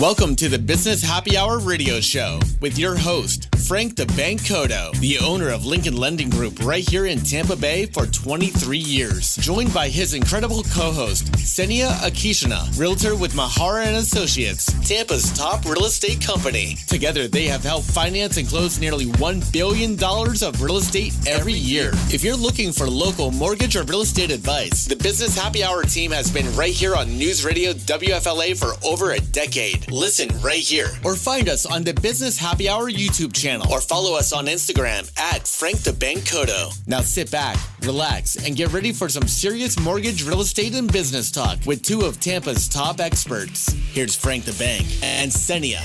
Welcome to the Business Happy Hour radio show with your host, Frank the Bank Cotto, the owner of Lincoln Lending Group right here in Tampa Bay for 23 years. Joined by his incredible co-host, Senia Akishina, realtor with Mihara and Associates, Tampa's top real estate company. Together, they have helped finance and close nearly $1 billion of real estate every year. If you're looking for local mortgage or real estate advice, the Business Happy Hour team has been right here on News Radio WFLA for over a decade. Listen right here or find us on the Business Happy Hour YouTube channel or follow us on Instagram at Frank the Bank Cotto. Now sit back, relax, and get ready for some serious mortgage, real estate, and business talk with two of Tampa's top experts. Here's Frank the Bank and Senia.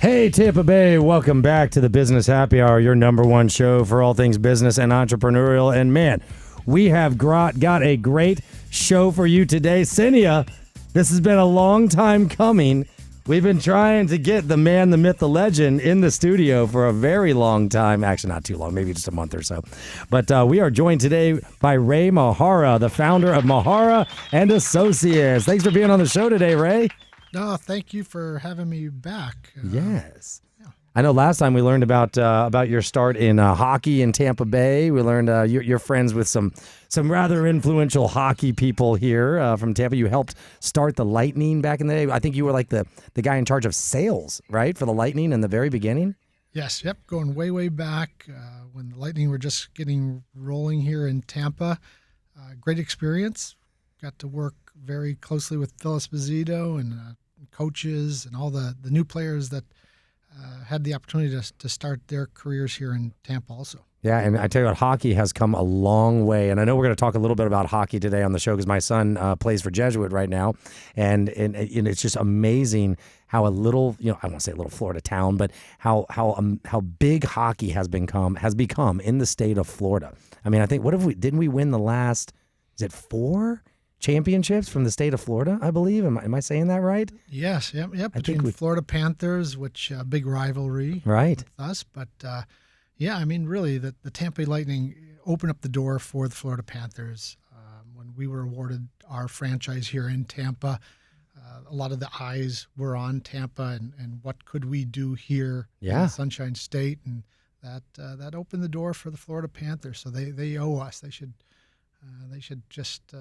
Hey, Tampa Bay, welcome back to the Business Happy Hour, your number one show for all things business and entrepreneurial. And man, we have got a great show for you today. Senia, this has been a long time coming. We've been trying to get the man, the myth, the legend in the studio for a very long time. Actually, not too long, maybe just a month or so. But we are joined today by Ray Mihara, the founder of Mihara and Associates. Thanks for being on the show today, Ray. No, thank you for having me back. Yes. I know last time we learned about your start in hockey in Tampa Bay. We learned you're friends with some rather influential hockey people here from Tampa. You helped start the Lightning back in the day. I think you were like the guy in charge of sales, right, for the Lightning in the very beginning? Yes, yep, going way back when the Lightning were just getting rolling here in Tampa. Great experience. Got to work very closely with Phil Esposito and coaches and all the new players that had the opportunity to start their careers here in Tampa also. Yeah, and I tell you what, hockey has come a long way. And I know we're going to talk a little bit about hockey today on the show because my son plays for Jesuit right now. And it's just amazing how a little, I won't say a little Florida town, but how big hockey has become in the state of Florida. I mean, I think, didn't we win the last, is it 4 championships from the state of Florida, I believe? Am I saying that right? Yes, yep. Between Florida Panthers, which big rivalry right with us. But yeah, I mean, really, the Tampa Lightning opened up the door for the Florida Panthers. When we were awarded our franchise here in Tampa, a lot of the eyes were on Tampa and what could we do here in the Sunshine State. And that opened the door for the Florida Panthers. So they owe us. They should just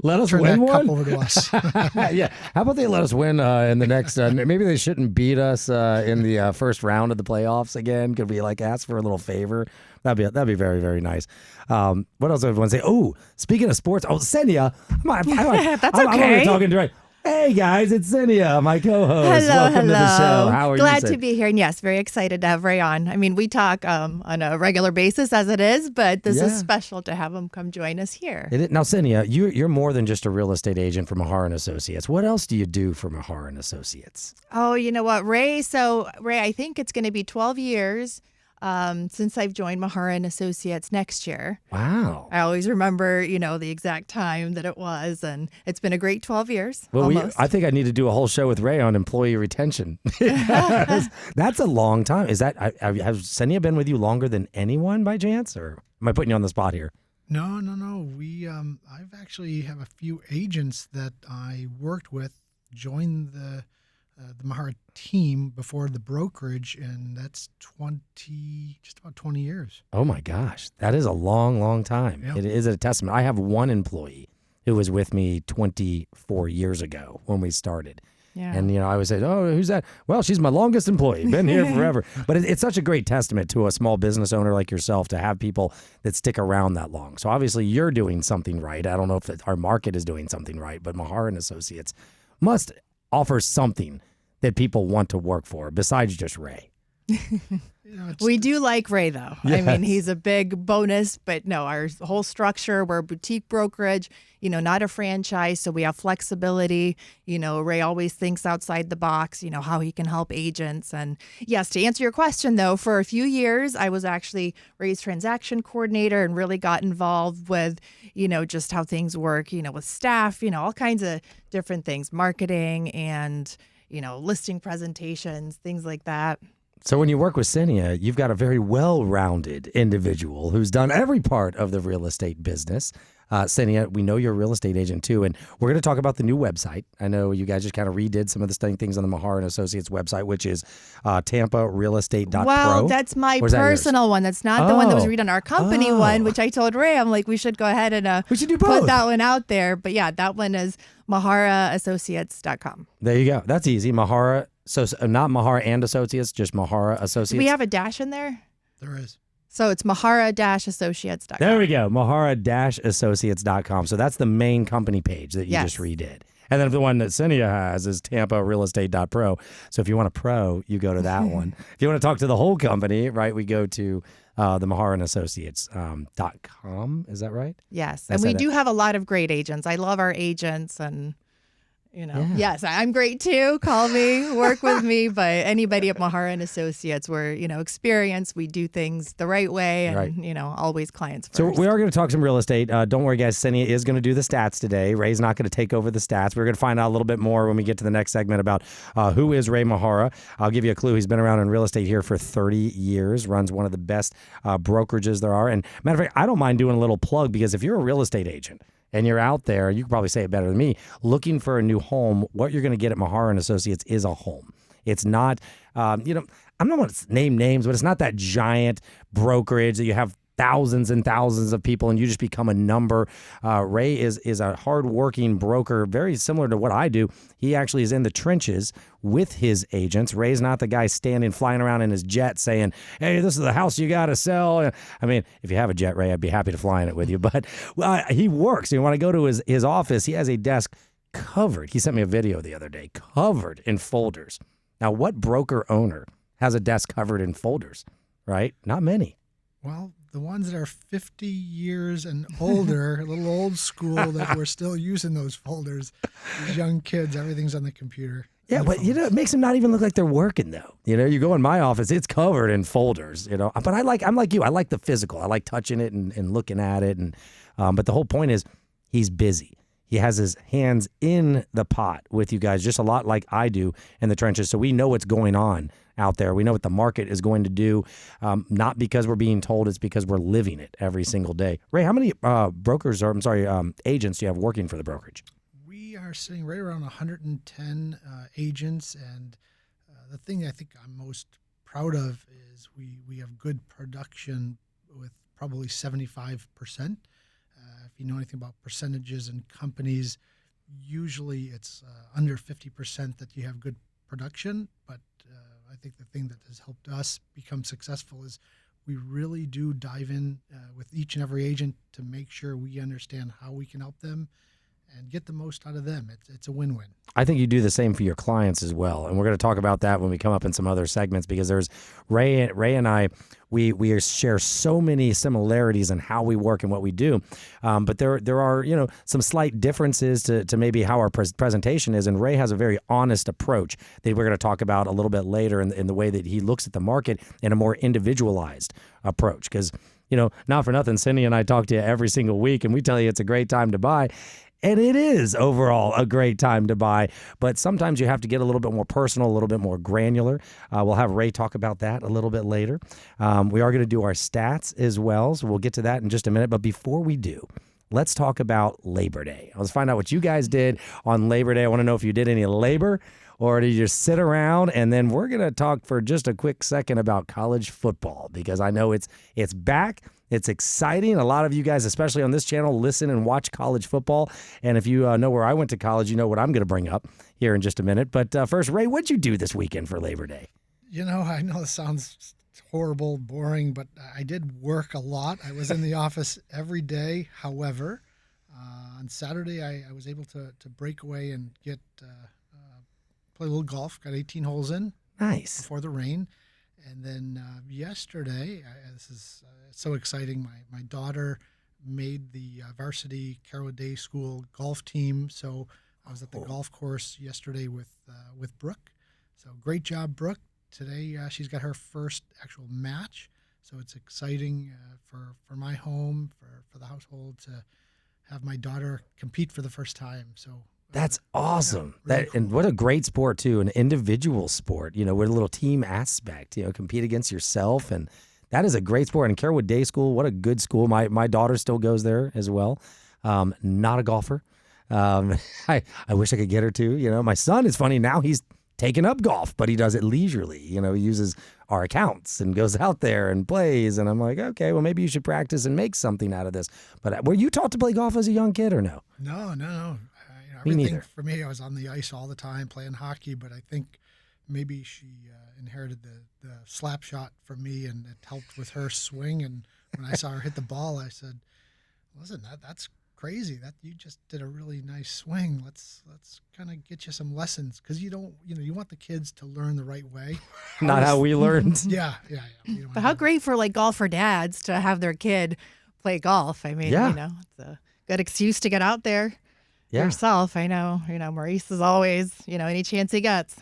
let us turn win that one? cup over to us. Yeah. How about they let us win in the next? Maybe they shouldn't beat us in the first round of the playoffs again. Could we ask for a little favor? That'd be very, very nice. What else do I want to say? Oh, speaking of sports, Senia, that's I'm okay. already talking direct. Hey guys, it's Senia, my co-host. Welcome to the show. How are you? Glad to be here, and yes, very excited to have Ray on. I mean, we talk on a regular basis as it is, but this is special to have him come join us here. Now, Senia, you're more than just a real estate agent for Mihara and Associates. What else do you do for Mihara and Associates? Oh, you know what, Ray? So, Ray, I think it's going to be 12 years since I've joined Mihara and Associates next year. Wow. I always remember, the exact time that it was, and it's been a great 12 years. Well, I think I need to do a whole show with Ray on employee retention. That's a long time. Has Senia been with you longer than anyone by chance, or am I putting you on the spot here? No. I've actually have a few agents that I worked with join the Mihara team before the brokerage, and that's just about 20 years. Oh my gosh, that is a long, long time. Yep. It is a testament. I have one employee who was with me 24 years ago when we started. Yeah. And, I would say, oh, who's that? Well, she's my longest employee, been here forever. But it's such a great testament to a small business owner like yourself to have people that stick around that long. So obviously you're doing something right. I don't know if our market is doing something right, but Mihara and Associates must offer something that people want to work for besides just Ray. We do like Ray, though. Yes. I mean, he's a big bonus, but no, our whole structure, we're a boutique brokerage, not a franchise, so we have flexibility. Ray always thinks outside the box, how he can help agents. And yes, to answer your question, though, for a few years, I was actually Ray's transaction coordinator and really got involved with, just how things work, with staff, all kinds of different things, marketing and, listing presentations, things like that. So when you work with Senia, you've got a very well-rounded individual who's done every part of the real estate business. Cynia, we know you're a real estate agent too, and we're going to talk about the new website. I know you guys just kind of redid some of the things on the Mihara and Associates website, which is tamparealestate.pro. Well, that's my personal one. That's not the one that was read on our company one, which I told Ray, I'm like, we should go ahead and we should do put both. that one out there. But yeah, that one is MiharaAssociates.com. There you go. That's easy. Mihara, so not Mihara and Associates, just Mihara Associates. Do we have a dash in there? There is. So it's Mihara-Associates.com. There we go. Mihara-Associates.com. So that's the main company page that you just redid. And then the one that Cynia has is TampaRealEstate.pro. So if you want a pro, you go to that one. If you want to talk to the whole company, right, we go to the Mihara and Associates.com. Is that right? Yes. And we do have a lot of great agents. I love our agents and... yes, I'm great too. Call me, work with me. But anybody at Mihara and Associates, we're, experienced. We do things the right way and, always clients first. So we are going to talk some real estate. Don't worry, guys. Cynia is going to do the stats today. Ray's not going to take over the stats. We're going to find out a little bit more when we get to the next segment about who is Ray Mihara. I'll give you a clue. He's been around in real estate here for 30 years, runs one of the best brokerages there are. And matter of fact, I don't mind doing a little plug because if you're a real estate agent, and you're out there, you can probably say it better than me, looking for a new home, what you're going to get at Mihara and Associates is a home. It's not, I'm not going to name names, but it's not that giant brokerage that you have thousands and thousands of people and you just become a number. Ray is a hardworking broker, very similar to what I do. He actually is in the trenches with his agents. Ray's not the guy flying around in his jet saying, hey, this is the house you got to sell. I mean, if you have a jet, Ray, I'd be happy to fly in it with you. But he works. When I go to his office, he has a desk covered. He sent me a video the other day, covered in folders. Now, what broker owner has a desk covered in folders, right? Not many. Well, the ones that are 50 years and older, a little old school, that we're still using those folders. These young kids, everything's on the computer. Yeah, but it makes them not even look like they're working though. You go in my office, it's covered in folders. But I'm like you. I like the physical. I like touching it and looking at it. And but the whole point is, he's busy. He has his hands in the pot with you guys, just a lot like I do in the trenches. So we know what's going on out there. We know what the market is going to do, not because we're being told, it's because we're living it every single day. Ray, how many agents do you have working for the brokerage? We are sitting right around 110 agents, and the thing I think I'm most proud of is we have good production with probably 75%. If you know anything about percentages in companies, usually it's under 50% that you have good production, but I think the thing that has helped us become successful is we really do dive in with each and every agent to make sure we understand how we can help them and get the most out of them. It's a win-win. I think you do the same for your clients as well. And we're going to talk about that when we come up in some other segments, because there's Ray and I, we share so many similarities in how we work and what we do. But there are, some slight differences to maybe how our presentation is. And Ray has a very honest approach that we're going to talk about a little bit later in the way that he looks at the market in a more individualized approach. Because, not for nothing, Cynia and I talk to you every single week and we tell you it's a great time to buy. And it is overall a great time to buy, but sometimes you have to get a little bit more personal, a little bit more granular. We'll have Ray talk about that a little bit later. We are going to do our stats as well, so we'll get to that in just a minute. But before we do, let's talk about Labor Day. Let's find out what you guys did on Labor Day. I want to know if you did any labor or did you just sit around? And then we're going to talk for just a quick second about college football, because I know it's back. It's exciting. A lot of you guys, especially on this channel, listen and watch college football. And if you know where I went to college, you know what I'm going to bring up here in just a minute. But first, Ray, what'd you do this weekend for Labor Day? I know this sounds horrible, boring, but I did work a lot. I was in the office every day. However, on Saturday, I was able to break away and get play a little golf. Got 18 holes in. Nice. Before the rain. And then yesterday, this is so exciting. My daughter made the varsity Carroll Day School golf team. So I was at the golf course yesterday with Brooke. So great job, Brooke. Today she's got her first actual match. So it's exciting for my home, for the household, to have my daughter compete for the first time. So that's awesome. Yeah, really cool. And what a great sport too, an individual sport, with a little team aspect, compete against yourself. And that is a great sport. And Carrollwood Day School, what a good school. My daughter still goes there as well. Not a golfer. I wish I could get her to. You know, my son is funny now. He's taken up golf, but he does it leisurely. You know, he uses our accounts and goes out there and plays. And I'm like, okay, well, maybe you should practice and make something out of this. But were you taught to play golf as a young kid or no? No. Me Everything neither. for me, I was on the ice all the time playing hockey, but I think maybe she inherited the slap shot from me, and it helped with her swing. And when I saw her hit the ball, I said, listen, that's crazy. That you just did a really nice swing. Let's kind of get you some lessons, because you want the kids to learn the right way. Not how we learned. Yeah. But how great for like golfer dads to have their kid play golf. I mean, it's a good excuse to get out there yourself. I know, Maurice is always, any chance he gets.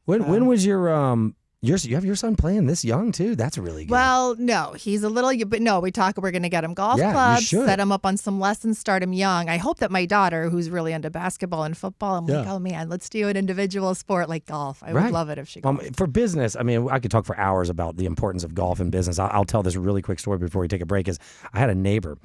When was you have your son playing this young too? That's really good. Well, no, he's a little, but no, we're going to get him golf clubs, set him up on some lessons, start him young. I hope that my daughter, who's really into basketball and football, I'm like, oh man, let's do an individual sport like golf. I would love it if she could. For business, I mean, I could talk for hours about the importance of golf in business. I'll tell this really quick story before we take a break. Is I had a neighbor,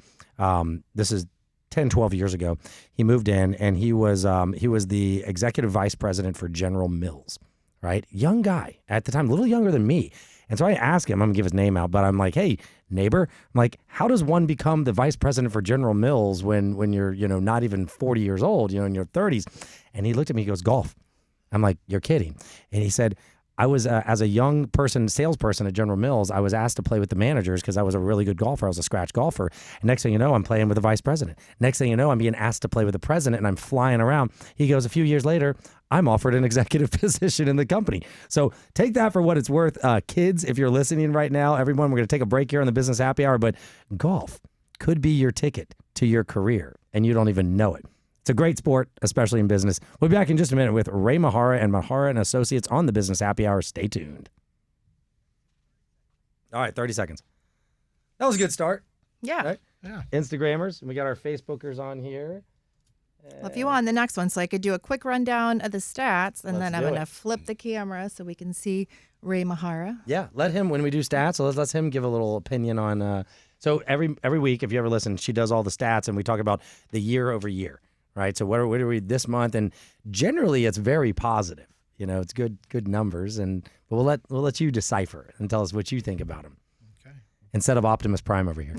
this is 10, 12 years ago. He moved in, and he was the executive vice president for General Mills. Right? Young guy at the time, a little younger than me. And so I asked him, I'm going to give his name out, but I'm like, hey, neighbor, I'm like, how does one become the vice president for General Mills when you're, not even 40 years old, in your 30s? And he looked at me, he goes, golf. I'm like, you're kidding. And he said, I was, as a young salesperson at General Mills, I was asked to play with the managers because I was a really good golfer. I was a scratch golfer. And next thing you know, I'm playing with the vice president. Next thing you know, I'm being asked to play with the president, and I'm flying around. He goes, a few years later, I'm offered an executive position in the company. So take that for what it's worth. Kids, if you're listening right now, everyone, we're going to take a break here on the Business Happy Hour, but golf could be your ticket to your career, and you don't even know it. It's a great sport, especially in business. We'll be back in just a minute with Ray Mihara and Mihara and Associates on the Business Happy Hour. Stay tuned. All right, 30 seconds. That was a good start. Yeah. Right? Yeah. Instagrammers, and we got our Facebookers on here. Well, if you want the next one, so I could do a quick rundown of the stats, and then I'm going to it. flip the camera so we can see Ray Mihara. Yeah, let him, when we do stats, so let's him give a little opinion on, so every week, if you ever listen, she does all the stats, and we talk about the year over year, right? So what are we this month? And generally, it's very positive. It's good numbers, but we'll let you decipher and tell us what you think about them. Okay. Instead of Optimus Prime over here.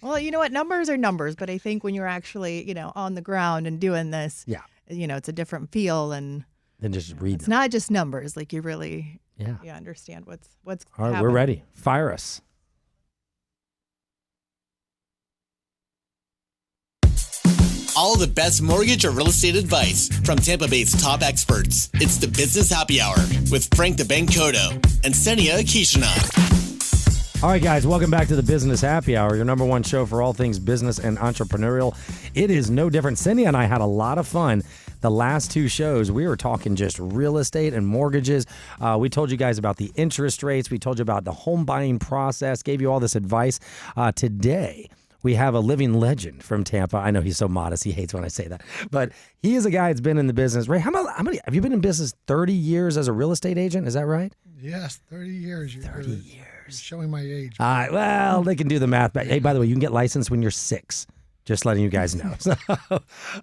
Well, you know what? Numbers are numbers, but I think when you're actually, on the ground and doing this, it's a different feel, and then just read it's them. not just numbers. Like you really, you understand what's all right, happening. we're ready. Fire us. All the best mortgage or real estate advice from Tampa Bay's top experts. It's the Business Happy Hour with Frank the Bank Cotto and Senia Kishina. All right, guys, welcome back to the Business Happy Hour, your number one show for all things business and entrepreneurial. It is no different. Cindy and I had a lot of fun the last two shows. We were talking just real estate and mortgages. We told you guys about the interest rates. We told you about the home buying process, gave you all this advice. Today, we have a living legend from Tampa. I know he's so modest. He hates when I say that. But he is a guy that's been in the business. Ray, how many have you been in business 30 years as a real estate agent? Is that right? Yes, 30 years. 30 years. You're showing my age. Well, they can do the math. But hey, by the way, you can get licensed when you're 6. Just letting you guys know. So,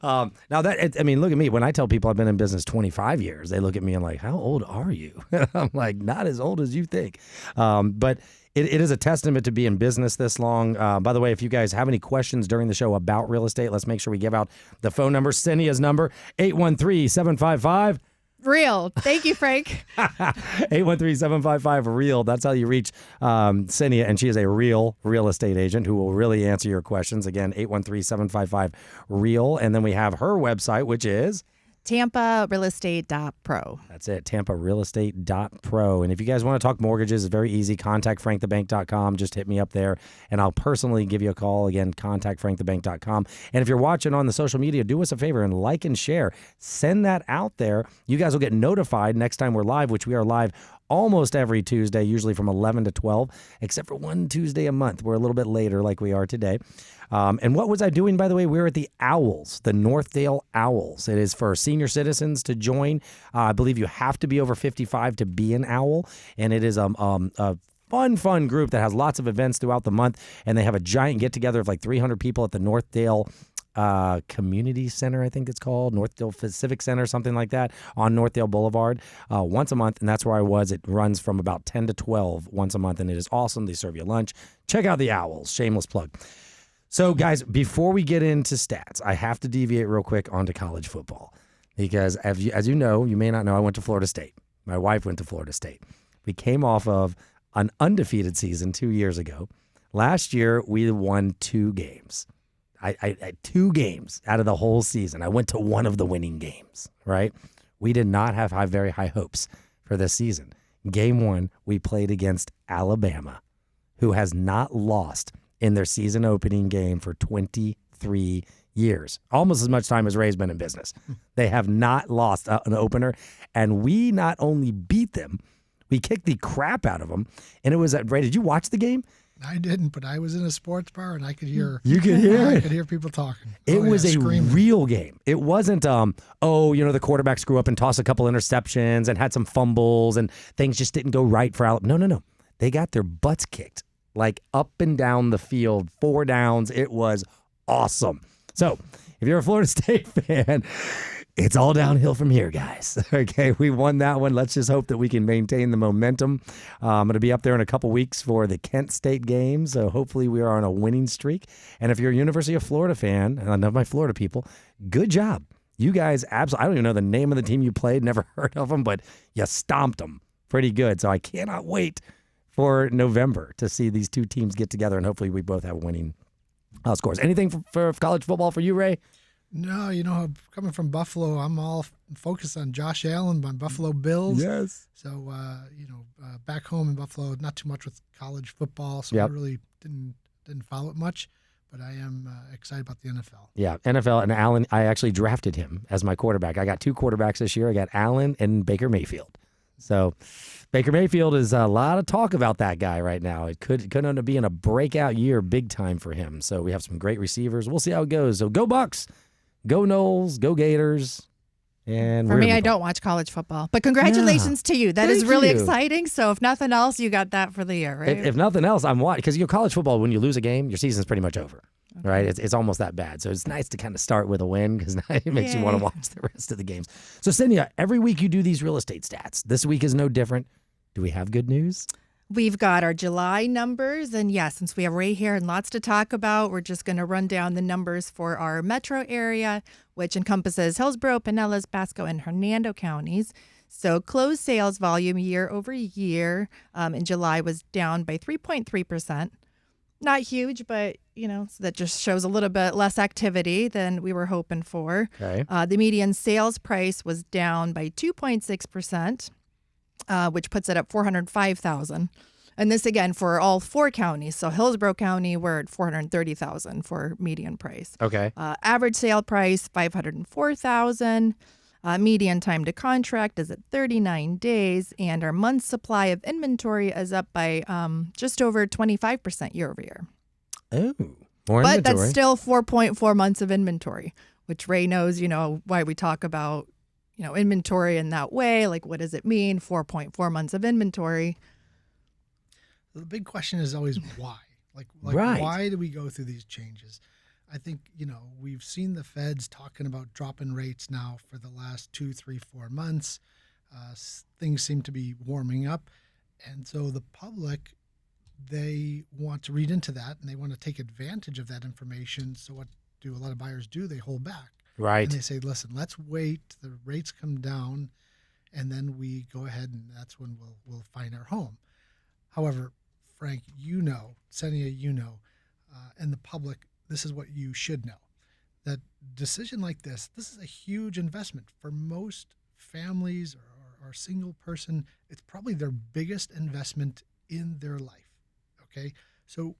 now that, look at me. When I tell people I've been in business 25 years, they look at me and like, how old are you? I'm like, not as old as you think. But it is a testament to be in business this long. By the way, if you guys have any questions during the show about real estate, let's make sure we give out the phone number. Senia's number, 813-755. Real. Thank you, Frank. 813-755-REAL. That's how you reach Senia, and she is a real estate agent who will really answer your questions. Again, 813-755-REAL. And then we have her website, which is TampaRealEstate.pro. That's it, TampaRealEstate.pro. And if you guys want to talk mortgages, it's very easy. Contact FrankTheBank.com. Just hit me up there, and I'll personally give you a call. Again, contact FrankTheBank.com. And if you're watching on the social media, do us a favor and like and share. Send that out there. You guys will get notified next time we're live, which we are live almost every Tuesday, usually from 11 to 12, except for one Tuesday a month. We're a little bit later like we are today. And what was I doing, by the way? We were at the Owls, the Northdale Owls. It is for senior citizens to join. I believe you have to be over 55 to be an Owl. And it is a fun group that has lots of events throughout the month. And they have a giant get-together of like 300 people at the Northdale Community Center, I think it's called, Northdale Civic Center, something like that, on Northdale Boulevard once a month, and that's where I was. It runs from about 10 to 12 once a month, and it is awesome. They serve you lunch. Check out the Owls. Shameless plug. So, guys, before we get into stats, I have to deviate real quick onto college football because, as you know, you may not know, I went to Florida State. My wife went to Florida State. We came off of an undefeated season 2 years ago. Last year, we won 2 games. I 2 games out of the whole season. I went to one of the winning games, right? We did not have very high hopes for this season. Game 1, we played against Alabama, who has not lost in their season opening game for 23 years, almost as much time as Ray's been in business. They have not lost an opener, and we not only beat them, we kicked the crap out of them, and it was Ray, did you watch the game? I didn't, but I was in a sports bar and I could hear. You could hear it. I could hear people talking. It was a screaming. real game. It wasn't, the quarterback screw up and toss a couple interceptions and had some fumbles and things just didn't go right for Alabama. No. They got their butts kicked, like up and down the field, 4 downs. It was awesome. So if you're a Florida State fan, it's all downhill from here, guys. Okay, we won that one. Let's just hope that we can maintain the momentum. I'm going to be up there in a couple weeks for the Kent State game, so hopefully we are on a winning streak. And if you're a University of Florida fan, and I love my Florida people, good job. You guys absolutely, I don't even know the name of the team you played, never heard of them, but you stomped them pretty good. So I cannot wait for November to see these 2 teams get together, and hopefully we both have winning scores. Anything for college football for you, Ray? No, coming from Buffalo, I'm all focused on Josh Allen, my Buffalo Bills. Yes. So, back home in Buffalo, not too much with college football, so Yep. I really didn't follow it much. But I am excited about the NFL. Yeah, NFL and Allen. I actually drafted him as my quarterback. I got 2 quarterbacks this year. I got Allen and Baker Mayfield. So Baker Mayfield is a lot of talk about that guy right now. It could end up being a breakout year big time for him. So we have some great receivers. We'll see how it goes. So go Bucks. Go Knowles, go Gators. And For me, I don't watch college football, but congratulations to you. That is Thank really you. exciting. So if nothing else, you got that for the year, right? If nothing else, I'm watching because college football. When you lose a game, your season's pretty much over, right? It's almost that bad. So it's nice to kind of start with a win because it makes you want to watch the rest of the games. So Cynthia, every week you do these real estate stats. This week is no different. Do we have good news? We've got our July numbers, and since we have Ray here and lots to talk about, we're just going to run down the numbers for our metro area, which encompasses Hillsborough, Pinellas, Pasco, and Hernando counties. So closed sales volume year over year in July was down by 3.3%. Not huge, but, so that just shows a little bit less activity than we were hoping for. Okay. The median sales price was down by 2.6%. Which puts it at $405,000. And this, again, for all 4 counties. So Hillsborough County, we're at $430,000 for median price. Okay. Average sale price, $504,000. Median time to contract is at 39 days. And our month supply of inventory is up by just over 25% year over year. Oh, more But inventory. that's still 4.4 months of inventory, which Ray knows, why we talk about inventory in that way. Like, what does it mean? 4.4 months of inventory. The big question is always why. Like Right. Why do we go through these changes? I think, we've seen the feds talking about dropping rates now for the last 2, 3, 4 months. Things seem to be warming up. And so the public, they want to read into that and they want to take advantage of that information. So what do a lot of buyers do? They hold back. Right. And they say, listen, let's wait, the rates come down, and then we go ahead and that's when we'll find our home. However, Frank, Senia, and the public, this is what you should know. That decision like this is a huge investment. For most families or single person, it's probably their biggest investment in their life, okay? So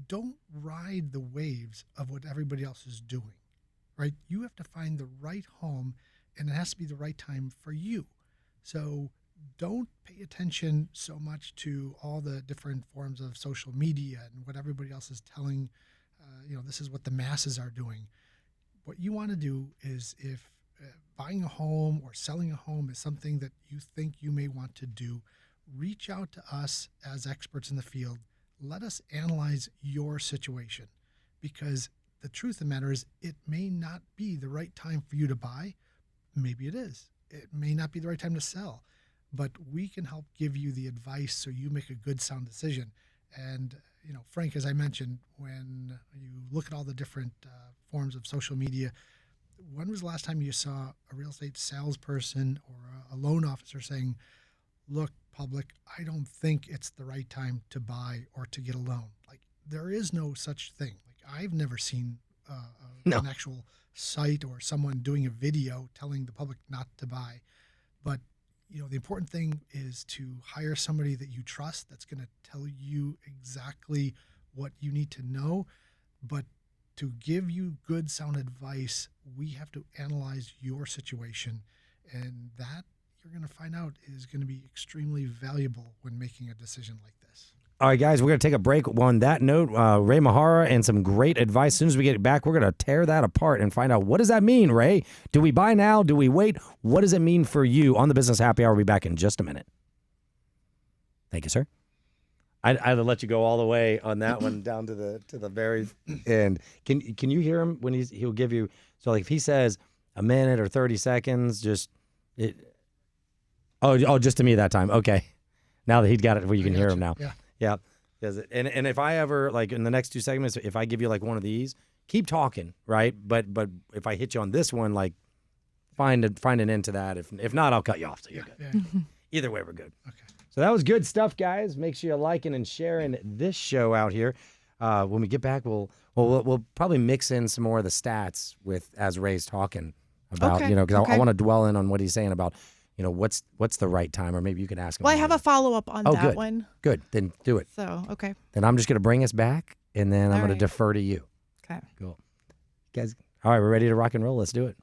don't ride the waves of what everybody else is doing. Right? You have to find the right home, and it has to be the right time for you. So don't pay attention so much to all the different forms of social media and what everybody else is telling. This is what the masses are doing. What you want to do is if buying a home or selling a home is something that you think you may want to do, reach out to us as experts in the field. Let us analyze your situation because the truth of the matter is it may not be the right time for you to buy. Maybe it is. It may not be the right time to sell, but we can help give you the advice so you make a good, sound decision. And, Frank, as I mentioned, when you look at all the different forms of social media, when was the last time you saw a real estate salesperson or a loan officer saying, look, public, I don't think it's the right time to buy or to get a loan? Like, there is no such thing. Like, I've never seen an actual site or someone doing a video telling the public not to buy. But, the important thing is to hire somebody that you trust that's going to tell you exactly what you need to know. But to give you good, sound advice, we have to analyze your situation. And that, you're going to find out, is going to be extremely valuable when making a decision like this. All right, guys, we're going to take a break. On that note, Ray Mihara and some great advice. As soon as we get back, we're going to tear that apart and find out, what does that mean, Ray? Do we buy now? Do we wait? What does it mean for you on the Business Happy Hour? We'll be back in just a minute. Thank you, sir. I had to let you go all the way on that one down to the very end. Can you hear him when he'll give you, so like if he says a minute or 30 seconds, just to me that time. Okay. Now that he'd got it where you can hear him now. Yeah. Yeah. And if I ever, like in the next 2 segments, if I give you like one of these, keep talking, right? But if I hit you on this one, like find an end to that. If not, I'll cut you off so you're good. Yeah. Either way, we're good. Okay. So that was good stuff, guys. Make sure you're liking and sharing this show out here. When we get back, we'll probably mix in some more of the stats as Ray's talking about, because I want to dwell in on what he's saying about, what's the right time, or maybe you can ask him. Well, I have a follow-up on that good. one. Good. Then do it. So, okay. Then I'm just going to bring us back, and then I'm going to defer to you. Okay. Cool. Guys, all right, we're ready to rock and roll. Let's do it.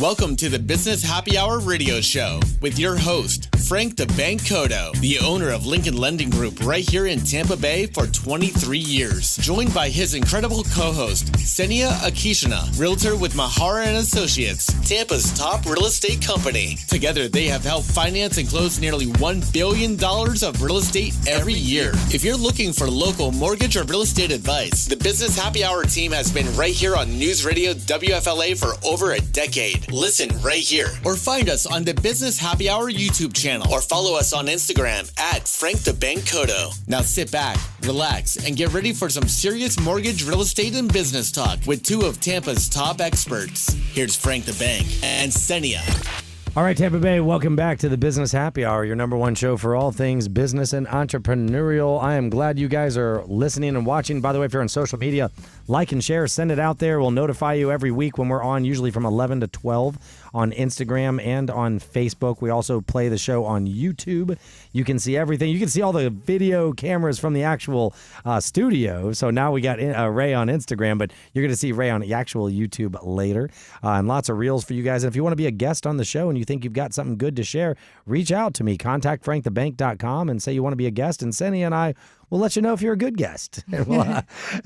Welcome to the Business Happy Hour radio show with your host, Frank the Bank Cotto, the owner of Lincoln Lending Group right here in Tampa Bay for 23 years. Joined by his incredible co-host, Senia Akishina, realtor with Mihara and Associates, Tampa's top real estate company. Together, they have helped finance and close nearly $1 billion of real estate every year. If you're looking for local mortgage or real estate advice, the Business Happy Hour team has been right here on News Radio WFLA for over a decade. Listen right here, or find us on the Business Happy Hour YouTube channel, or follow us on Instagram at Frank the Bank Cotto. Now sit back, relax, and get ready for some serious mortgage, real estate, and business talk with two of Tampa's top experts. Here's Frank the Bank and Senia. All right, Tampa Bay, welcome back to the Business Happy Hour, your number one show for all things business and entrepreneurial. I am glad you guys are listening and watching. By the way, if you're on social media, like and share, send it out there. We'll notify you every week when we're on, usually from 11 to 12 on Instagram and on Facebook. We also play the show on YouTube. You can see everything. You can see all the video cameras from the actual studio. So now we got Ray on Instagram, but you're going to see Ray on the actual YouTube later. And lots of reels for you guys. And if you want to be a guest on the show and you think you've got something good to share, reach out to me. Contact frankthebank.com and say you want to be a guest. And Senia and I will let you know if you're a good guest. And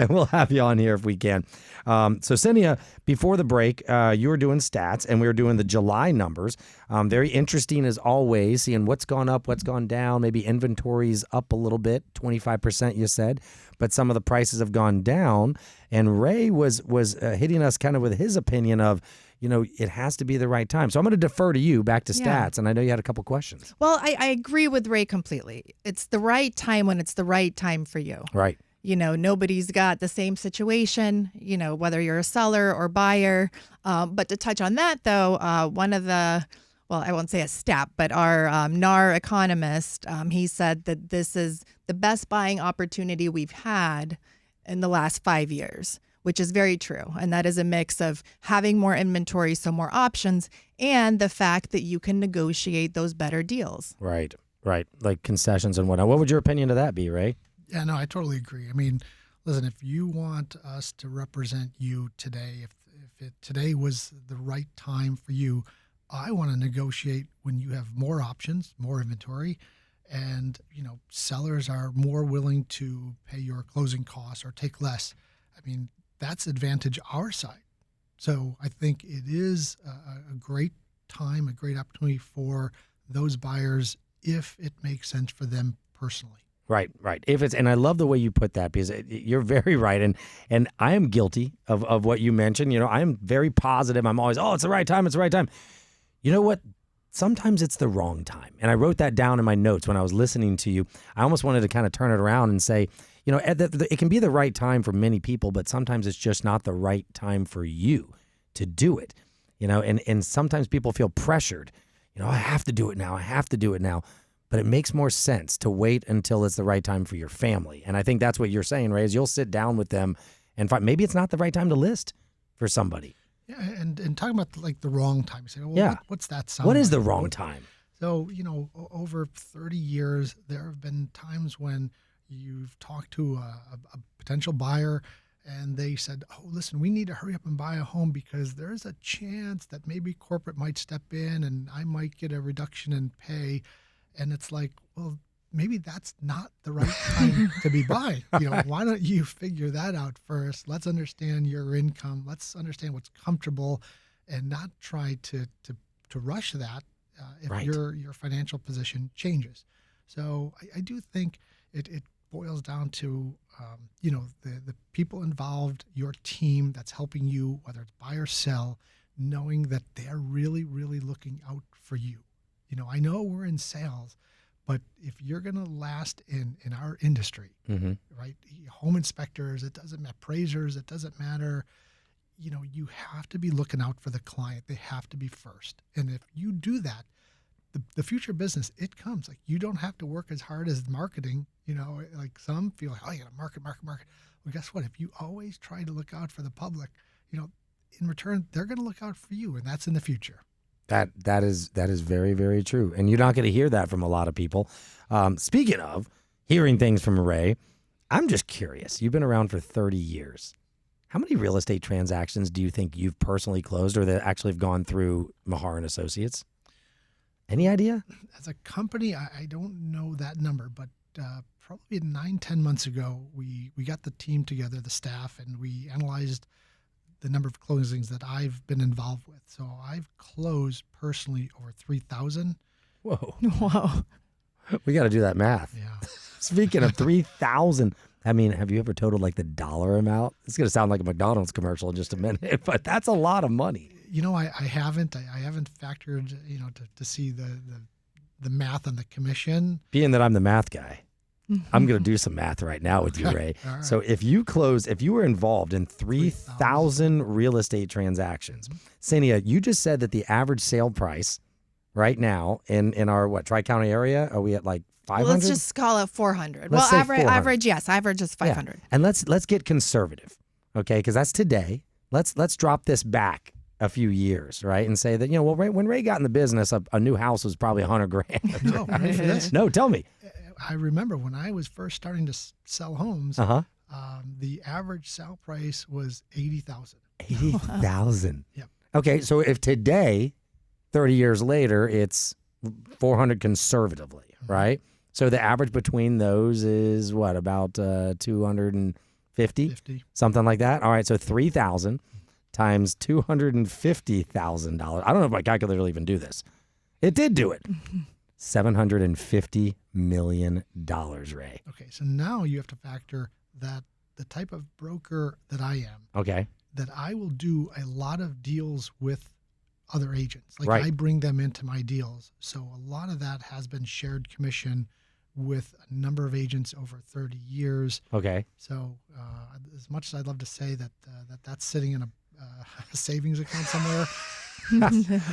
we'll have you on here if we can. So Senia, before the break, you were doing stats, and we were doing the July numbers. Very interesting as always, seeing what's gone up, what's gone down. Maybe inventory's up a little bit, 25% you said, but some of the prices have gone down. And Ray was hitting us kind of with his opinion of, it has to be the right time. So I'm going to defer to you back to stats, and I know you had a couple questions. Well, I agree with Ray completely. It's the right time when it's the right time for you. Right. Nobody's got the same situation, whether you're a seller or buyer. But to touch on that, though, one of the, well, I won't say a stat, but our NAR economist, he said that this is the best buying opportunity we've had in the last 5 years, which is very true. And that is a mix of having more inventory, so more options, and the fact that you can negotiate those better deals. Right. Like concessions and whatnot. What would your opinion of that be, Ray? Yeah, no, I totally agree. I mean, listen, if you want us to represent you today, if today was the right time for you, I want to negotiate when you have more options, more inventory, and, sellers are more willing to pay your closing costs or take less. I mean, that's advantage our side. So I think it is a great time, a great opportunity for those buyers if it makes sense for them personally. Right. If it's, and I love the way you put that because you're very right. And I am guilty of what you mentioned. I am very positive. I'm always, it's the right time. It's the right time. You know what? Sometimes it's the wrong time. And I wrote that down in my notes when I was listening to you. I almost wanted to kind of turn it around and say, it can be the right time for many people, but sometimes it's just not the right time for you to do it. And sometimes people feel pressured. I have to do it now. I have to do it now. But it makes more sense to wait until it's the right time for your family. And I think that's what you're saying, Ray, is you'll sit down with them and find maybe it's not the right time to list for somebody. Yeah, and talking about like the wrong time, you say, well, what's that sound What is like? the wrong time? So, over 30 years, there have been times when you've talked to a potential buyer and they said, listen, we need to hurry up and buy a home because there's a chance that maybe corporate might step in and I might get a reduction in pay. And it's like, well, maybe that's not the right time to be buying. Why don't you figure that out first? Let's understand your income. Let's understand what's comfortable and not try to rush that if Right. your financial position changes. So I do think it boils down to, the people involved, your team that's helping you, whether it's buy or sell, knowing that they're really, really looking out for you. I know we're in sales, but if you're going to last in our industry, Mm-hmm. right? Home inspectors, it doesn't matter, appraisers, it doesn't matter. You have to be looking out for the client. They have to be first. And if you do that, the future business, it comes. Like you don't have to work as hard as marketing. Like some feel like, you got to market. Well, guess what? If you always try to look out for the public, in return, they're going to look out for you, and that's in the future. That is very, very true. And you're not going to hear that from a lot of people. Speaking of hearing things from Ray, I'm just curious. You've been around for 30 years. How many real estate transactions do you think you've personally closed or that actually have gone through Mihara and Associates? Any idea? As a company, I don't know that number, but probably 9-10 months ago, we got the team together, the staff, and we analyzed the number of closings that I've been involved with. So I've closed personally over 3,000. Whoa. Wow. We got to do that math. Yeah. Speaking of 3,000, have you ever totaled like the dollar amount? It's going to sound like a McDonald's commercial in just a minute, but that's a lot of money. I haven't. I haven't factored, to see the math on the commission. Being that I'm the math guy, I'm going to do some math right now with you, Ray. All right. So if you were involved in 3,000 real estate transactions, Sania, you just said that the average sale price right now in our Tri-County area, are we at like 500? Well, let's just call it 400. Let's say average, 400. average is 500. Yeah. And let's get conservative, okay? Because that's today. Let's drop this back a few years, right? And say that, when Ray got in the business, a new house was probably $100,000. No, ready for this? No, tell me. I remember when I was first starting to sell homes, the average sale price was $80,000. 80,000. Yep. Okay, so if today, 30 years later, it's 400 conservatively, right? So the average between those is what, about 250? 50. Something like that. All right, so 3,000 times $250,000. I don't know if my calculator will even do this. It did do it. $750 million, Ray. Okay, so now you have to factor that the type of broker that I am, Okay. that I will do a lot of deals with other agents. Like Right. I bring them into my deals. So a lot of that has been shared commission with a number of agents over 30 years. Okay. So as much as I'd love to say that that's sitting in a savings account somewhere,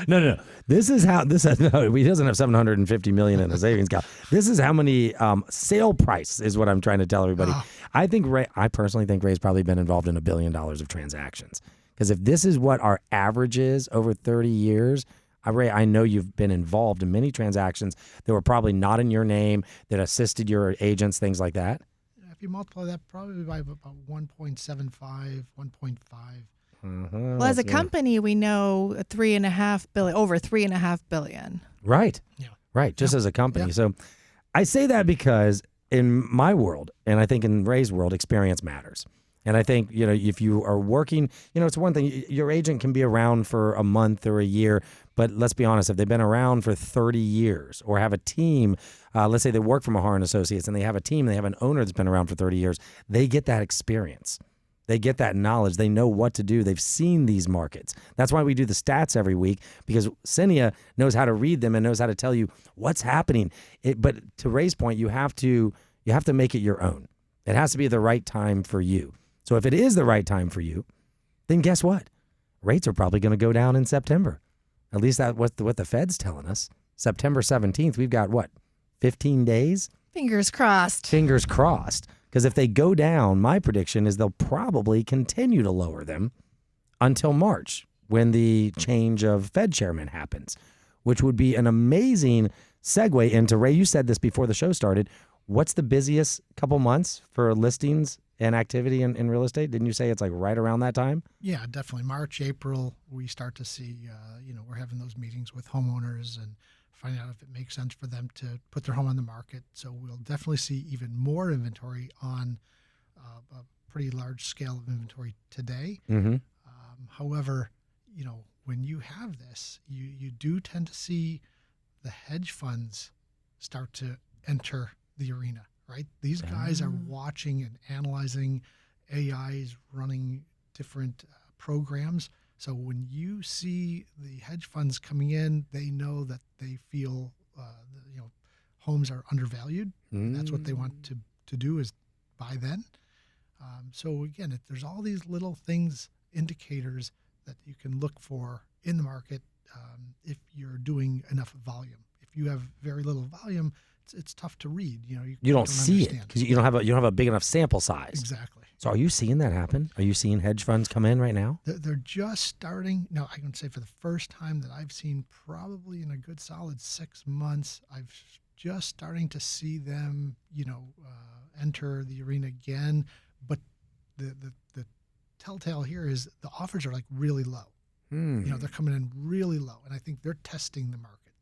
No. This is how no, he doesn't have $750 million in a savings account. This is how many sale price is what I'm trying to tell everybody. Wow. I personally think Ray's probably been involved in $1 billion of transactions. Because if this is what our average is over 30 years, Ray, I know you've been involved in many transactions that were probably not in your name, that assisted your agents, things like that. if you multiply that probably by about 1.75, 1.5. Well, as a company, we know over $3.5 billion. Right. Yeah. Right. Just as a company. Yeah. So I say that because in my world, and I think in Ray's world, experience matters. And I think, if you are working, it's one thing. Your agent can be around for a month or a year, but let's be honest, if they've been around for 30 years or have a team, let's say they work for Mihara and Associates and they have a team and they have an owner that's been around for 30 years, they get that experience. They get that knowledge. They know what to do. They've seen these markets. That's why we do the stats every week, because Cinia knows how to read them and knows how to tell you what's happening. But to Ray's point, you have to make it your own. It has to be the right time for you. So if it is the right time for you, then guess what? Rates are probably going to go down in September. At least that's what the Fed's telling us. September 17th, we've got 15 days? Fingers crossed. Fingers crossed. Because if they go down, my prediction is they'll probably continue to lower them until March, when the change of Fed chairman happens, which would be an amazing segue into, Ray, you said this before the show started, what's the busiest couple months for listings and activity in real estate? Didn't you say it's like right around that time? Yeah, definitely. March, April, we start to see, we're having those meetings with homeowners and finding out if it makes sense for them to put their home on the market. So we'll definitely see even more inventory on a pretty large scale of inventory today. Mm-hmm. However, when you have this, you do tend to see the hedge funds start to enter the arena, right? These guys are watching and analyzing. AI is running different programs. So when you see the hedge funds coming in, they know that they feel, homes are undervalued. That's what they want to do, is buy then. So again, there's all these little things, indicators that you can look for in the market if you're doing enough volume. If you have very little volume, it's tough to read. You don't see it because you don't have a big enough sample size. Exactly. So are you seeing that happen? Are you seeing hedge funds come in right now? They're just starting. No, I can say for the first time that I've seen, probably in a good solid 6 months, I've just starting to see them, enter the arena again. But the telltale here is the offers are like really low. They're coming in really low, and I think they're testing the market.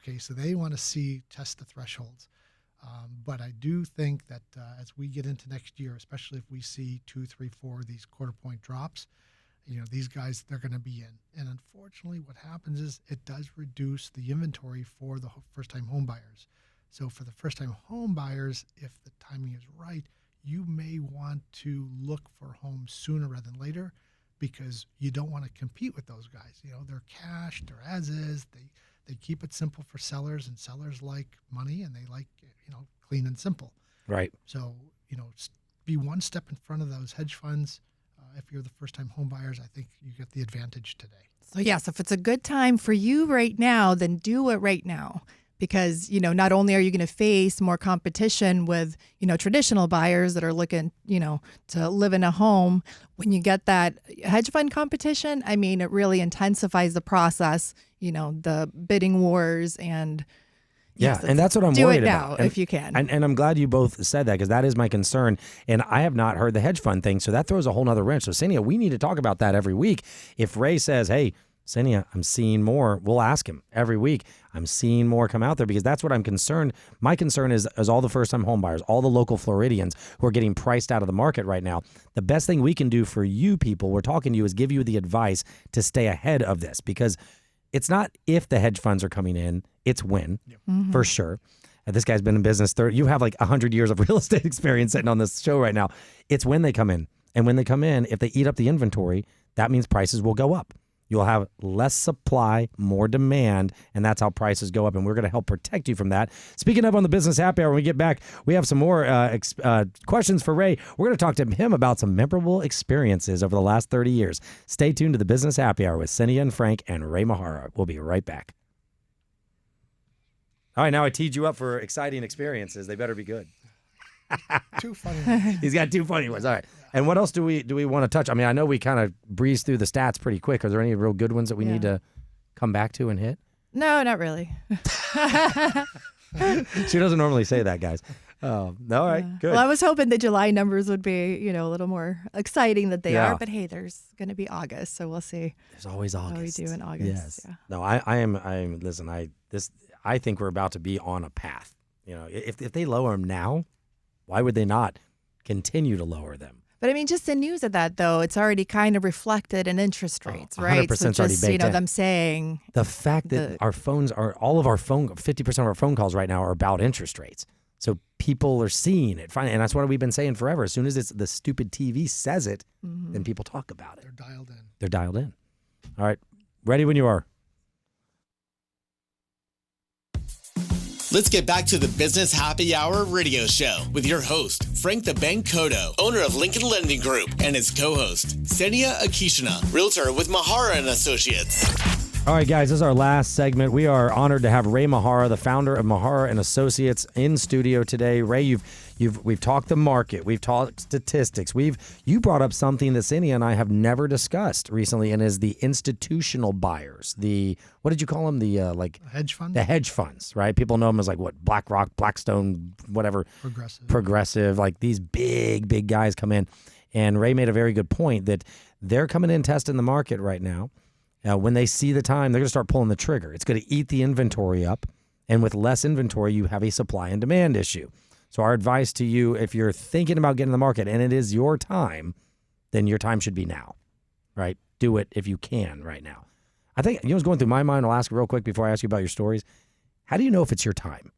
Okay, so they want to test the thresholds. But I do think that as we get into next year, especially if we see 2, 3, 4 these quarter point drops, these guys, they're going to be in. And unfortunately, what happens is it does reduce the inventory for the first-time home buyers. So for the first-time home buyers, if the timing is right, you may want to look for homes sooner rather than later, because you don't want to compete with those guys. They're cash, they're as is, they keep it simple for sellers, and sellers like money and they like, clean and simple. Right. So, be one step in front of those hedge funds. If you're the first-time home buyers, I think you get the advantage today. So yes, if it's a good time for you right now, then do it right now. Because, not only are you going to face more competition with, traditional buyers that are looking, to live in a home, when you get that hedge fund competition, it really intensifies the process, the bidding wars and. Yeah, yes, and that's what I'm do worried it now about. if you can. And I'm glad you both said that, because that is my concern. And I have not heard the hedge fund thing, so that throws a whole nother wrench. So, Cinia, we need to talk about that every week. If Ray says, hey, Cinia, I'm seeing more, we'll ask him every week. I'm seeing more come out there, because that's what I'm concerned. My concern is all the first-time home buyers, all the local Floridians who are getting priced out of the market right now. The best thing we can do for you people, we're talking to you, is give you the advice to stay ahead of this, because it's not if the hedge funds are coming in, it's when, for sure. And this guy's been in business 30. You have like 100 years of real estate experience sitting on this show right now. It's when they come in. And when they come in, if they eat up the inventory, that means prices will go up. You'll have less supply, more demand, and that's how prices go up. And we're going to help protect you from that. Speaking of on the Business Happy Hour, when we get back, we have some more questions for Ray. We're going to talk to him about some memorable experiences over the last 30 years. Stay tuned to the Business Happy Hour with Cinia and Frank and Ray Mihara. We'll be right back. All right, now I teed you up for exciting experiences. They better be good. Too funny. He's got 2 funny ones. All right. And what else do we want to touch? I know we kind of breezed through the stats pretty quick. Are there any real good ones that we need to come back to and hit? No, not really. She doesn't normally say that, guys. Oh, all right, good. Well, I was hoping the July numbers would be, a little more exciting than they are. But hey, there's going to be August, so we'll see. There's always August. How we do in August. Yes. Yeah. No, I'm. Listen, I think we're about to be on a path. If they lower them now, why would they not continue to lower them? But I mean, just the news of that, though, it's already kind of reflected in interest rates, right? 100% So already just, baked in. them saying The fact that our phones are, all of our 50% of our phone calls right now are about interest rates. So people are seeing it. And that's what we've been saying forever. As soon as the stupid TV says it, then people talk about it. They're dialed in. All right. Ready when you are. Let's get back to the Business Happy Hour radio show with your host, Frank the Bank Cotto, owner of Lincoln Lending Group, and his co-host, Senia Akishina, realtor with Mihara and Associates. All right, guys, this is our last segment. We are honored to have Ray Mihara, the founder of Mihara and Associates, in studio today. Ray, we've talked the market, we've talked statistics. You brought up something that Senia and I have never discussed recently, and is the institutional buyers. What did you call them? The hedge funds. The hedge funds, right? People know them as BlackRock, Blackstone, whatever. Progressive. Like these big guys come in, and Ray made a very good point that they're coming in testing the market right now. When they see the time, they're going to start pulling the trigger. It's going to eat the inventory up. And with less inventory, you have a supply and demand issue. So our advice to you, if you're thinking about getting in the market and it is your time, then your time should be now, right? Do it if you can right now. I think, what's going through my mind, I'll ask real quick before I ask you about your stories. How do you know if it's your time,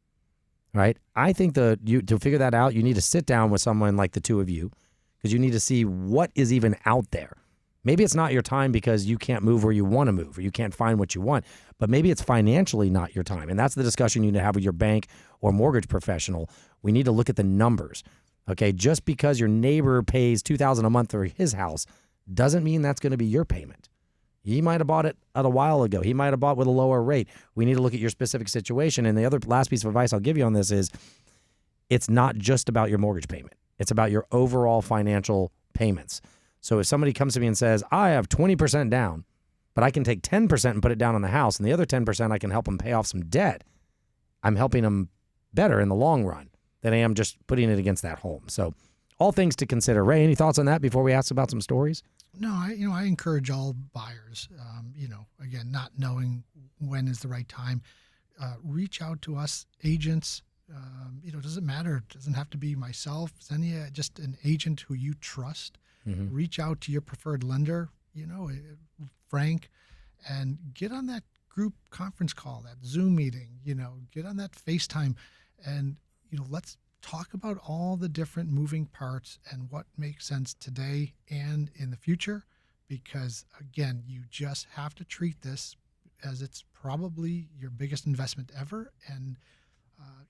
right? I think to figure that out, you need to sit down with someone like the two of you, because you need to see what is even out there. Maybe it's not your time because you can't move where you want to move, or you can't find what you want, but maybe it's financially not your time. And that's the discussion you need to have with your bank or mortgage professional. We need to look at the numbers. Okay, just because your neighbor pays $2,000 a month for his house doesn't mean that's going to be your payment. He might have bought it a while ago. He might have bought with a lower rate. We need to look at your specific situation. And the other last piece of advice I'll give you on this is, it's not just about your mortgage payment. It's about your overall financial payments. So if somebody comes to me and says, I have 20% down, but I can take 10% and put it down on the house, and the other 10% I can help them pay off some debt, I'm helping them better in the long run than I am just putting it against that home. So all things to consider. Ray, any thoughts on that before we ask about some stories? No, I encourage all buyers, again, not knowing when is the right time, reach out to us agents. It doesn't matter. It doesn't have to be myself, Senia, just an agent who you trust. Mm-hmm. Reach out to your preferred lender, Frank, and get on that group conference call, that Zoom meeting, get on that FaceTime, and, let's talk about all the different moving parts and what makes sense today and in the future, because, again, you just have to treat this as it's probably your biggest investment ever, and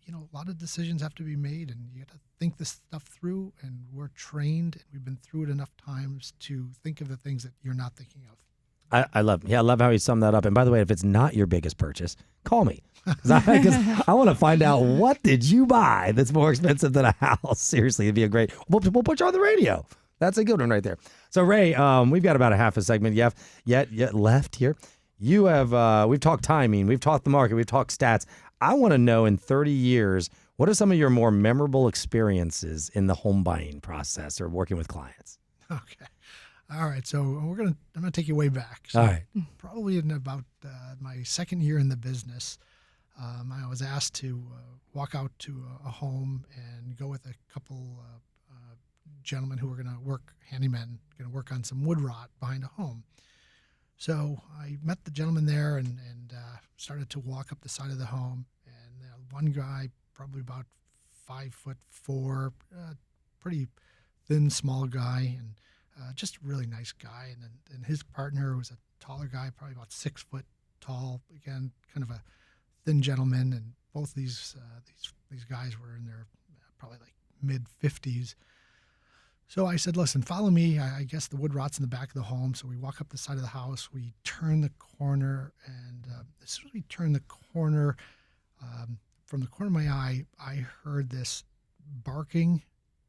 a lot of decisions have to be made, and you got to think this stuff through, and we're trained, and we've been through it enough times to think of the things that you're not thinking of. I love how you summed that up. And by the way, if it's not your biggest purchase, call me, because I want to find out, what did you buy that's more expensive than a house? Seriously, it'd be a great. We'll put you on the radio. That's a good one right there. So Ray, we've got about a half a segment yet left here. You have we've talked timing, we've talked the market, we've talked stats. I want to know, in 30 years, what are some of your more memorable experiences in the home buying process or working with clients? Okay. All right. So I'm going to take you way back. So all right. Probably in about my second year in the business, I was asked to walk out to a home and go with a couple gentlemen who were going to work, handymen, going to work on some wood rot behind a home. So I met the gentleman there and started to walk up the side of the home. And one guy, probably about 5'4", pretty thin, small guy, and just a really nice guy. And his partner was a taller guy, probably about 6 foot tall. Again, kind of a thin gentleman. And both these guys were in their probably like mid-50s. So I said, listen, follow me. I guess the wood rot's in the back of the home. So we walk up the side of the house. We turn the corner. And as soon as we turn the corner, from the corner of my eye, I heard this barking.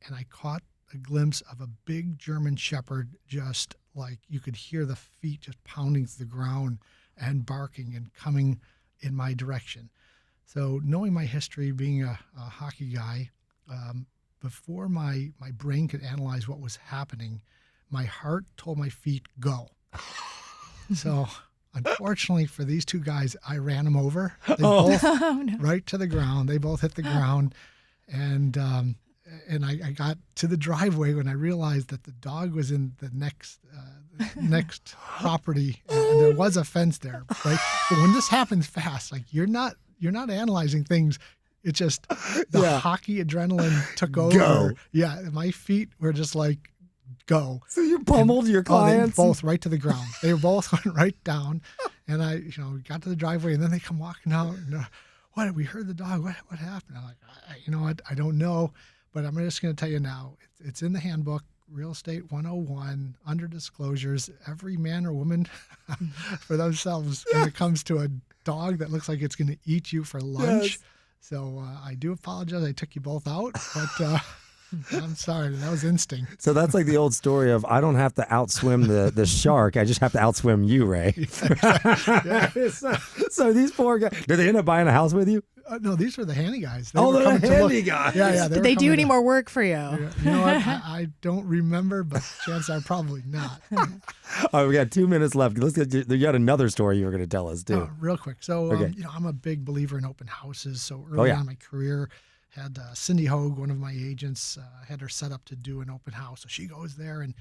And I caught a glimpse of a big German Shepherd, just like you could hear the feet just pounding through the ground and barking and coming in my direction. So knowing my history, being a hockey guy, before my brain could analyze what was happening, my heart told my feet, go. So unfortunately for these two guys, I ran them over. They both right to the ground. They both hit the ground. And and I got to the driveway when I realized that the dog was in the next property, and there was a fence there. Right, but when this happens fast, like you're not analyzing things. It's just the hockey adrenaline took over. Go. Yeah, my feet were just like, go. So you pummeled your clients? They both right to the ground. They both went right down, and I, got to the driveway, and then they come walking out. And, what? We heard the dog. What happened? I'm like, what? I don't know, but I'm just going to tell you now. It's in the handbook, Real Estate 101, under disclosures. Every man or woman for themselves when it comes to a dog that looks like it's going to eat you for lunch. Yes. So I do apologize. I took you both out, but I'm sorry. That was instinct. So that's like the old story of I don't have to outswim the shark. I just have to outswim you, Ray. So these poor guys, did they end up buying a house with you? No, these were the handy guys. They're the handy guys. Yeah. Did they do any more work for you? You know what? I don't remember, but chances are probably not. All right, we got 2 minutes left. Let's get you got another story you were going to tell us too. Real quick. So, Okay. I'm a big believer in open houses. So early on in my career, had Cindy Hogue, one of my agents, had her set up to do an open house. So she goes there and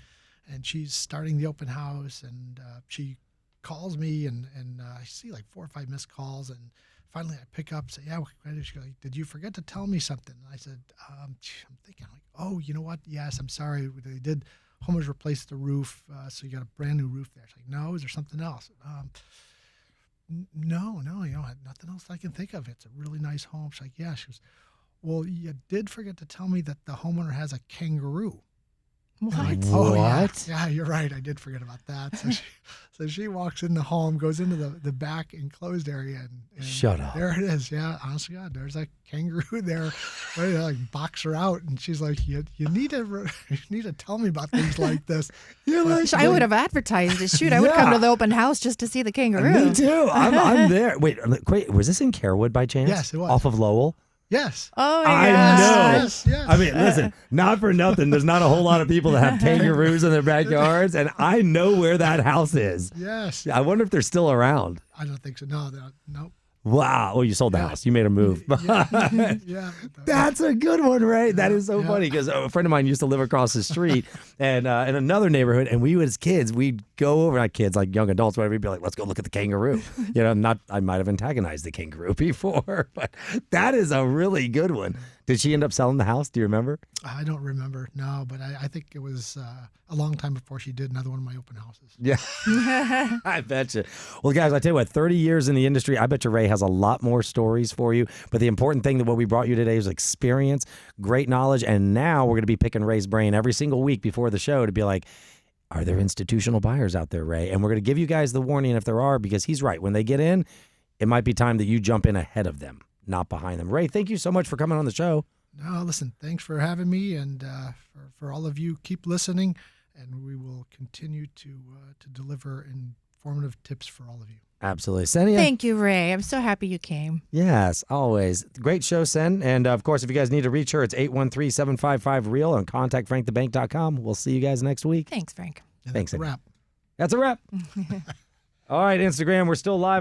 she's starting the open house, and she calls me, and I see like 4 or 5 missed calls, and finally I pick up, say, yeah, she goes, did you forget to tell me something? And I said, I'm thinking, like, oh, you know what? Yes, I'm sorry. They did, homeowners replaced the roof, so you got a brand new roof there. She's like, no, is there something else? No, nothing else I can think of. It's a really nice home. She's like, yeah. She goes, well, you did forget to tell me that the homeowner has a kangaroo. What? Like, oh, yeah, you're right. I did forget about that. So she walks in the home, goes into the back enclosed area, and Shut up. there it is. Yeah, honest to God, there's a kangaroo there, ready to like box her out. And she's like, you need to tell me about things like this. You're like, I would have advertised it. Shoot, I would come to the open house just to see the kangaroo. me too. I'm there. Wait, was this in Carewood by chance? Yes, it was. Off of Lowell? Yes. Oh, my I gosh. know. Yes. I mean, listen, not for nothing. There's not a whole lot of people that have kangaroos in their backyards, and I know where that house is. Yes. I wonder if they're still around. I don't think so. No. Wow. Oh, you sold the house. You made a move. Yeah. That's a good one, Ray. That is so funny because a friend of mine used to live across the street and in another neighborhood, and we as kids, we'd go over, not kids, like young adults, whatever, we'd be like, let's go look at the kangaroo. I might have antagonized the kangaroo before, but that is a really good one. Did she end up selling the house? Do you remember? I don't remember, no, but I think it was a long time before she did another one of my open houses. Yeah. I bet you. Well, guys, I tell you what, 30 years in the industry, I bet you Ray has a lot more stories for you. But the important thing that what we brought you today is experience, great knowledge. And now we're going to be picking Ray's brain every single week before the show to be like, are there institutional buyers out there, Ray? And we're going to give you guys the warning if there are, because he's right. When they get in, it might be time that you jump in ahead of them, not behind them. Ray, thank you so much for coming on the show. No, listen, thanks for having me, and for all of you, keep listening, and we will continue to deliver informative tips for all of you. Absolutely. Senia? Thank you, Ray. I'm so happy you came. Yes, always. Great show, Sen. And, of course, if you guys need to reach her, it's 813-755-REAL and contactfrankthebank.com. We'll see you guys next week. Thanks, Frank. And Thanks, that's a Senia. wrap. That's a wrap. All right, Instagram, we're still live.